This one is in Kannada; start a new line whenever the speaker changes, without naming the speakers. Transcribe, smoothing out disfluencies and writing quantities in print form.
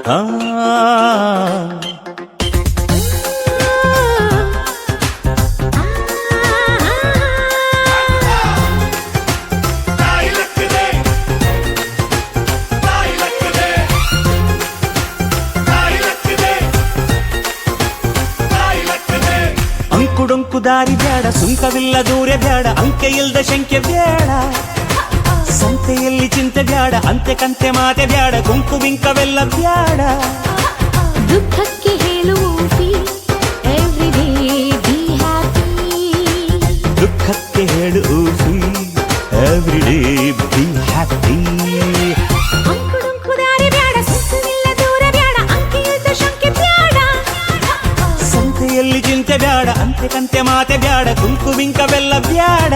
ಆ ಅಂಕುಡೊಂಕು ದಾರಿ ಬ್ಯಾಡ, ಸುಂಕವಿಲ್ಲ ದೂರ ಬ್ಯಾಡ, ಅಂಕೆ ಇಲ್ದ ಶಂಕೆ ಬ್ಯಾಡ, ಸಂತೆಯಲ್ಲಿ ಚಿಂತೆ ಬ್ಯಾಡ, ಅಂತೆ ಕಂತೆ ಮಾತೆ ಬ್ಯಾಡ, ಗುಂಪು ಬಿಂಕವೆಲ್ಲ ಬ್ಯಾಡ.
ದುಃಖಕ್ಕೆ ಹೇಳುವ ಎವ್ರಿಡೇ ಬಿ ಹ್ಯಾಪಿ,
ದುಃಖಕ್ಕೆ ಹೇಳು ಎವ್ರಿಡೇ ಬಿ ಹ್ಯಾಪಿ.
ಅಂಕುಡೊಂಕು ದಾರಿ ಬ್ಯಾಡ, ಸುಂಕವಿಲ್ಲ ದೂರ ಬ್ಯಾಡ, ಅಂಕೆ ಇಲ್ದ ಶಂಕೆ ಬ್ಯಾಡ,
ಸಂತೆಯಲ್ಲಿ ಚಿಂತೆ ಬ್ಯಾಡ, ಅಂತೆ ಕಂತೆ ಮಾತೆ ಬ್ಯಾಡ, ಗುಂಪು ಬಿಂಕವೆಲ್ಲ ಬ್ಯಾಡ.